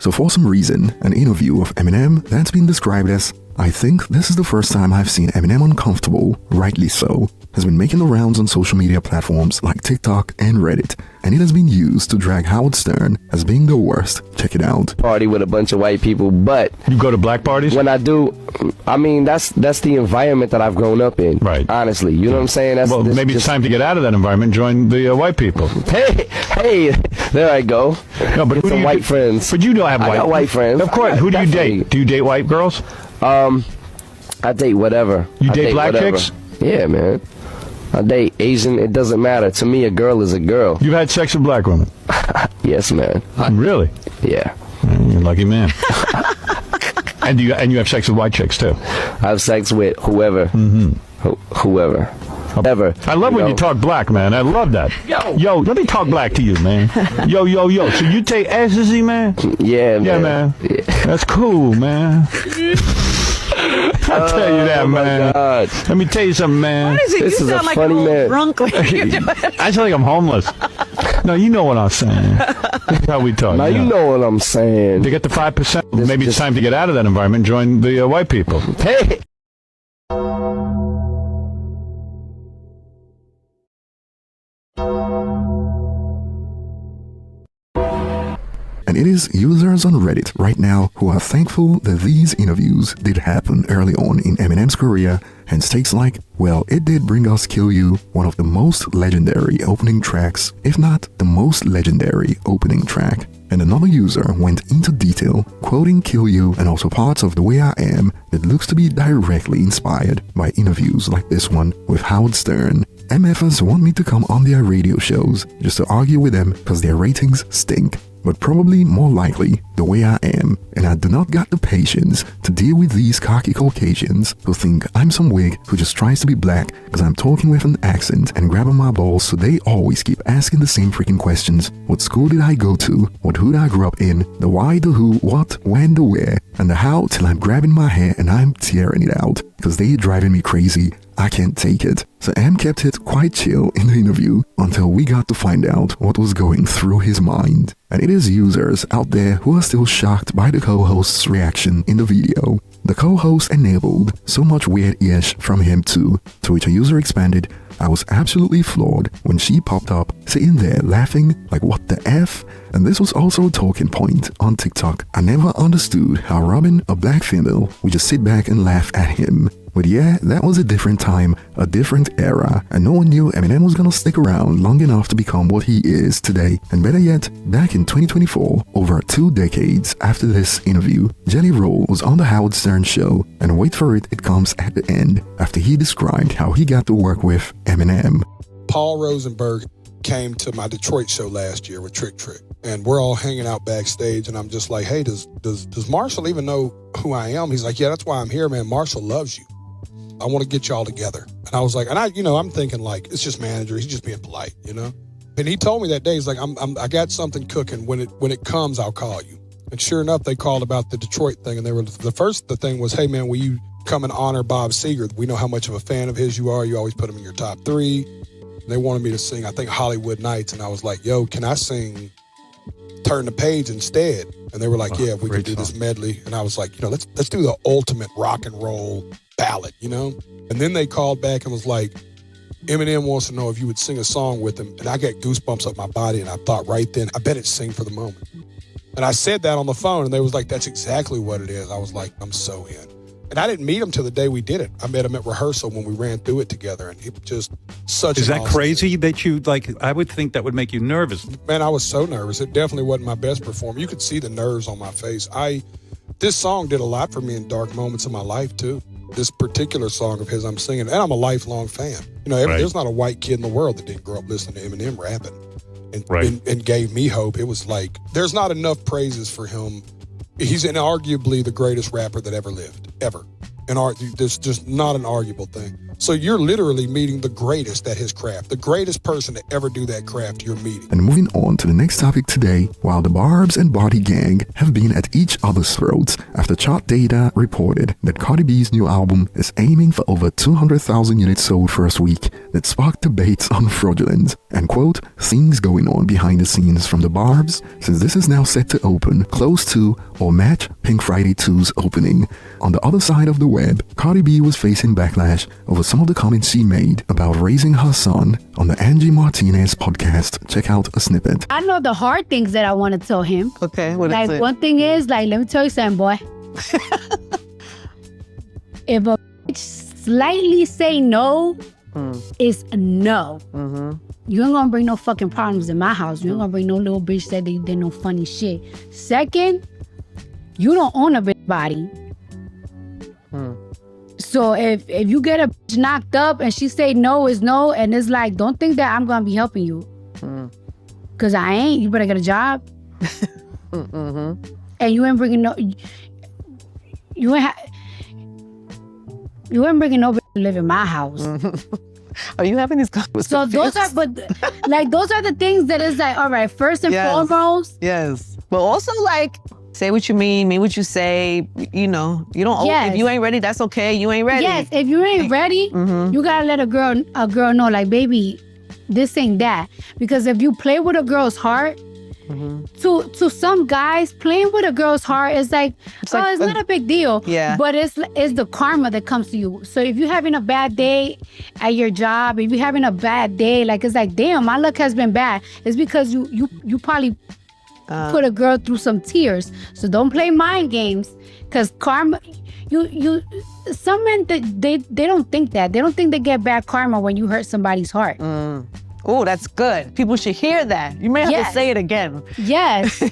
So for some reason, an interview of Eminem that's been described as, "I think this is the first time I've seen Eminem uncomfortable, rightly so," has been making the rounds on social media platforms like TikTok and Reddit, and it has been used to drag Howard Stern as being the worst. Check it out. Party with a bunch of white people, but you go to black parties? When I do, I mean, that's the environment that I've grown up in. Right. Honestly, you know what I'm saying? Maybe it's time to get out of that environment and join the white people. Hey, there I go. No, but get some white friends. But you don't have I got white friends. Of course. Who do you date? Do you date white girls? I date whatever. You date black chicks? Yeah, man. I date Asian. It doesn't matter. To me, a girl is a girl. You've had sex with black women? Yes, man. Really? Yeah. You're a lucky man. And you have sex with white chicks too? I have sex with whoever. Mm-hmm. Whoever. Ever. I love when you talk black, man. I love that. Yo, let me talk black to you, man. Yo. So you take ecstasy, man? Yeah, man. Yeah, man. Yeah. That's cool, man. I'll tell you that, man. God. Let me tell you something, man. What is it? This you is sound a like funny a man. drunk when you do it. I sound like I'm homeless. No, you know what I'm saying. That's how we talk. Now you know what I'm saying. To get the 5%, maybe it's time to get out of that environment and join the white people. Hey. And it is users on Reddit right now who are thankful that these interviews did happen early on in Eminem's career, and states like, "Well, it did bring us Kill You, one of the most legendary opening tracks, if not the most legendary opening track." And another user went into detail, quoting Kill You and also parts of The Way I Am that looks to be directly inspired by interviews like this one with Howard Stern. MFers want me to come on their radio shows just to argue with them because their ratings stink. But probably more likely The Way I Am, and I do not got the patience to deal with these cocky Caucasians who think I'm some wig who just tries to be black because I'm talking with an accent and grabbing my balls, so they always keep asking the same freaking questions. What school did I go to? What hood I grew up in? The why, the who, what, when, the where, and the how, till I'm grabbing my hair and I'm tearing it out because they driving me crazy. I can't take it. So Em kept it quite chill in the interview until we got to find out what was going through his mind. And it is users out there who are still shocked by the co-host's reaction in the video. The co-host enabled so much weird-ish from him too, to which a user expanded, "I was absolutely floored when she popped up, sitting there laughing like what the F?" And this was also a talking point on TikTok. "I never understood how Robin, a black female, would just sit back and laugh at him." But yeah, that was a different time, a different era, and no one knew Eminem was gonna stick around long enough to become what he is today. And better yet, back in 2024, over 2 decades after this interview, Jelly Roll was on the Howard Stern show, and wait for it, it comes at the end, after he described how he got to work with Eminem. Paul Rosenberg came to my Detroit show last year with Trick Trick, and we're all hanging out backstage, and I'm just like, "Hey, does Marshall even know who I am?" He's like, "Yeah, that's why I'm here, man. Marshall loves you. I want to get y'all together." And I was like, I'm thinking like, it's just manager. He's just being polite, you know? And he told me that day, he's like, I got something cooking. When it comes, I'll call you. And sure enough, they called about the Detroit thing. And the thing was, "Hey man, will you come and honor Bob Seger? We know how much of a fan of his you are. You always put him in your top 3. And they wanted me to sing, I think, Hollywood Nights. And I was like, "Yo, can I sing Turn the Page instead?" And they were like, "Yeah, we can do this medley." And I was like, let's do the ultimate rock and roll ballad, you know? And then they called back and was like, "Eminem wants to know if you would sing a song with him." And I got goosebumps up my body, and I thought right then, I bet it's Sing for the Moment. And I said that on the phone, and they was like, "That's exactly what it is." I was like, I'm so in. And I didn't meet him till the day we did it. I met him at rehearsal when we ran through it together, and he just such Is an that awesome crazy dude. that you, like, I would think that would make you nervous. Man, I was so nervous. It definitely wasn't my best performance. You could see the nerves on my face. This song did a lot for me in dark moments of my life, too. This particular song of his I'm singing, and I'm a lifelong fan. You know, there's not a white kid in the world that didn't grow up listening to Eminem rapping and gave me hope. It was like, there's not enough praises for him. He's inarguably the greatest rapper that ever lived, ever. There's just not an arguable thing. So you're literally meeting the greatest at his craft, the greatest person to ever do that craft you're meeting. And moving on to the next topic today, while the Barbs and Body Gang have been at each other's throats after chart data reported that Cardi B's new album is aiming for over 200,000 units sold first week, that sparked debates on fraudulence and, quote, things going on behind the scenes from the Barbs, since this is now set to open close to or match Pink Friday 2's opening. On the other side of the web, Cardi B was facing backlash over some of the comments she made about raising her son on the Angie Martinez podcast. Check out a snippet. I know the hard things that I want to tell him. Okay, what is like, it? one thing is, like, let me tell you something, boy. If a bitch slightly say no, it's no. You ain't gonna bring no fucking problems in my house. You ain't gonna bring no little bitch that they did no funny shit. Second, you don't own a bitch body. So if you get a bitch knocked up and she say no is no, and it's like, don't think that I'm gonna be helping you. Cause I ain't. You better get a job. And you ain't bringing no. You ain't bringing no bitch to live in my house. Are you having these conversations? So those are the things that is like, all right, first and foremost. Yes. But also like, say what you mean what you say. You know, you don't. Yes. If you ain't ready, that's okay. You ain't ready. Yes, if you ain't ready, you gotta let a girl know, like, baby, this ain't that. Because if you play with a girl's heart, to some guys, playing with a girl's heart is like, it's not a big deal. Yeah. But it's the karma that comes to you. So if you're having a bad day at your job, if you're having a bad day, like, it's like, damn, my luck has been bad. It's because you probably put a girl through some tears. So don't play mind games, because karma, some men, they don't think that. They don't think they get bad karma when you hurt somebody's heart. Oh, that's good. People should hear that. You may have to say it again. Yes.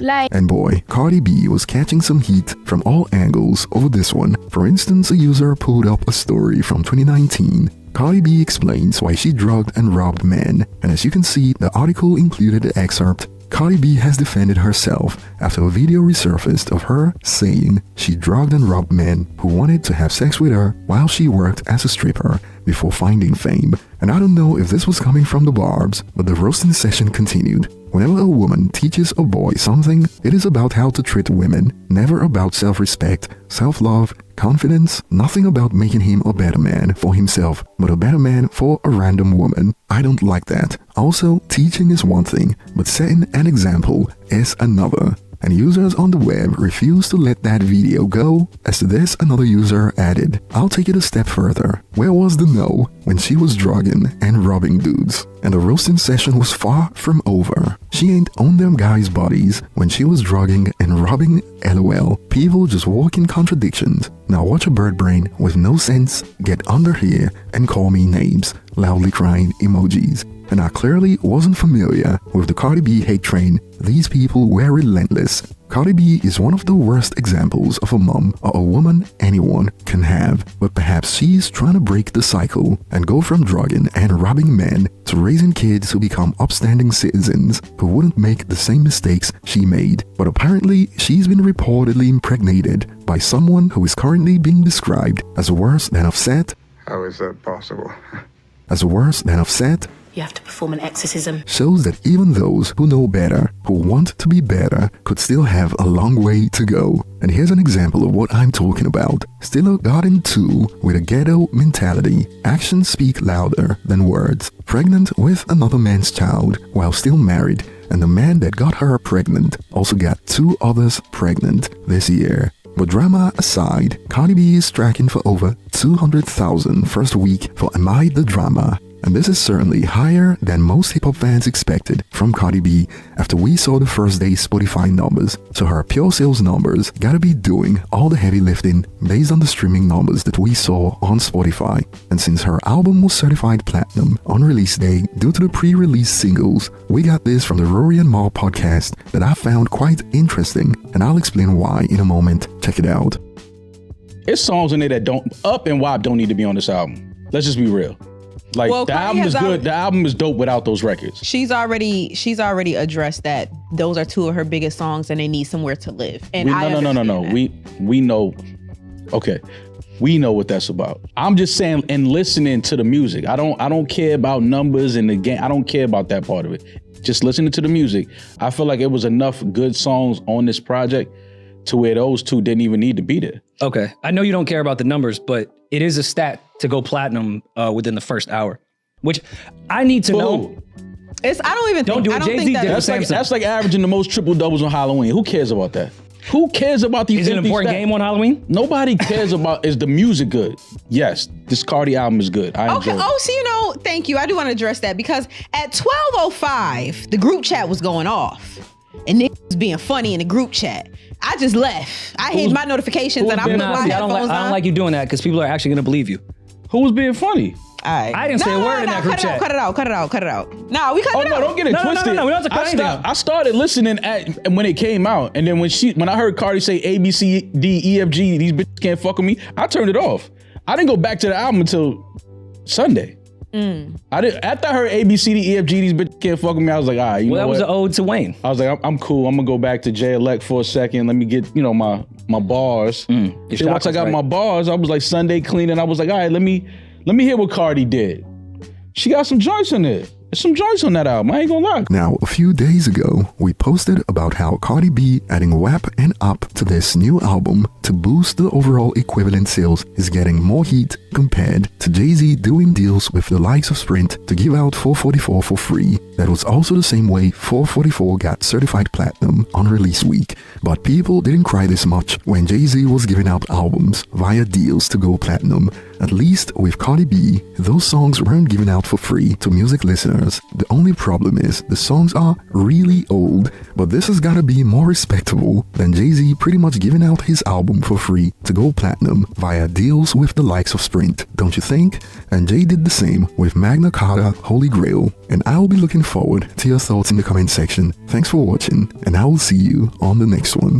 Like. And boy, Cardi B was catching some heat from all angles over this one. For instance, a user pulled up a story from 2019. Cardi B explains why she drugged and robbed men. And as you can see, the article included an excerpt. Cardi B has defended herself after a video resurfaced of her saying she drugged and robbed men who wanted to have sex with her while she worked as a stripper before finding fame. And I don't know if this was coming from the Barbs, but the roasting session continued. Whenever a woman teaches a boy something, it is about how to treat women, never about self-respect, self-love, confidence, nothing about making him a better man for himself, but a better man for a random woman. I don't like that. Also, teaching is one thing, but setting an example is another. And users on the web refused to let that video go. As to this, another user added, I'll take it a step further. Where was the no when she was drugging and robbing dudes? And the roasting session was far from over. She ain't on them guys' bodies when she was drugging and robbing. LOL. People just walk in contradictions. Now watch a bird brain with no sense get under here and call me names. Loudly crying emojis. And I clearly wasn't familiar with the Cardi B hate train. These people were relentless. Cardi B is one of the worst examples of a mom or a woman anyone can have, but perhaps she's trying to break the cycle and go from drugging and robbing men to raising kids who become upstanding citizens who wouldn't make the same mistakes she made. But apparently, she's been reportedly impregnated by someone who is currently being described as worse than upset. How is that possible? As worse than upset. You have to perform an exorcism. Shows that even those who know better, who want to be better, could still have a long way to go. And here's an example of what I'm talking about. Still got into with a ghetto mentality. Actions speak louder than words. Pregnant with another man's child while still married. And the man that got her pregnant also got 2 others pregnant this year. But drama aside, Cardi B is tracking for over 200,000 first week for Am I the Drama? And this is certainly higher than most hip-hop fans expected from Cardi B after we saw the first day Spotify numbers. So her pure sales numbers gotta be doing all the heavy lifting based on the streaming numbers that we saw on Spotify. And since her album was certified platinum on release day due to the pre-release singles, we got this from the Rory and Mal podcast that I found quite interesting, and I'll explain why in a moment. Check it out. It's songs in there that don't, Up and WAP don't need to be on this album. Let's just be real. Like, the album is good. The album is dope without those records. She's already addressed that those are 2 of her biggest songs and they need somewhere to live. And No. We know Okay. We know what that's about. I'm just saying, and listening to the music. I don't care about numbers and the game. I don't care about that part of it. Just listening to the music. I feel like it was enough good songs on this project to where those two didn't even need to be there. Okay. I know you don't care about the numbers, but it is a stat to go platinum within the first hour, which I need to know. I don't even don't think, do it. I don't Jay-Z think did that, that's like averaging the most triple doubles on Halloween. Who cares about that? Who cares about these? Is it an important game on Halloween? Nobody cares about, is the music good? Yes, this Cardi album is good. I enjoy it. Oh, so thank you. I do want to address that because at 12:05, the group chat was going off. And niggas was being funny in the group chat. I just left. I hid my notifications and I put my headphones on. I don't like you doing that because people are actually going to believe you. Who was being funny? I didn't say a word in that group chat. Cut it out. No, we cut it out. No, don't get it twisted. No, we don't have to cut anything out. I started listening when it came out, and then when I heard Cardi say A, B, C, D, E, F, G, these bitches can't fuck with me, I turned it off. I didn't go back to the album until Sunday. After I heard A, B, C, D, E, F, G, these bitches can't fuck with me, I was like, all right, you know that what? was an ode to Wayne. I was like, I'm cool. I'm gonna go back to J-Elect for a second. Let me get, my bars. Then once I got my bars, I was like Sunday cleaning. I was like, all right, let me hear what Cardi did. She got some joints in it. There's some joints on that album. I ain't gonna lie. Now, a few days ago, we posted about how Cardi B adding WAP and Up to this new album to boost the overall equivalent sales is getting more heat compared to Jay-Z doing deals with the likes of Sprint to give out 444 for free. That was also the same way 444 got certified platinum on release week. But people didn't cry this much when Jay-Z was giving out albums via deals to go platinum. At least with Cardi B, those songs weren't given out for free to music listeners. The only problem is the songs are really old, but this has gotta be more respectable than Jay-Z pretty much giving out his album for free to go platinum via deals with the likes of Sprint, don't you think? And Jay did the same with Magna Carta Holy Grail, and I'll be looking forward to your thoughts in the comment section. Thanks for watching, and I will see you on the next one.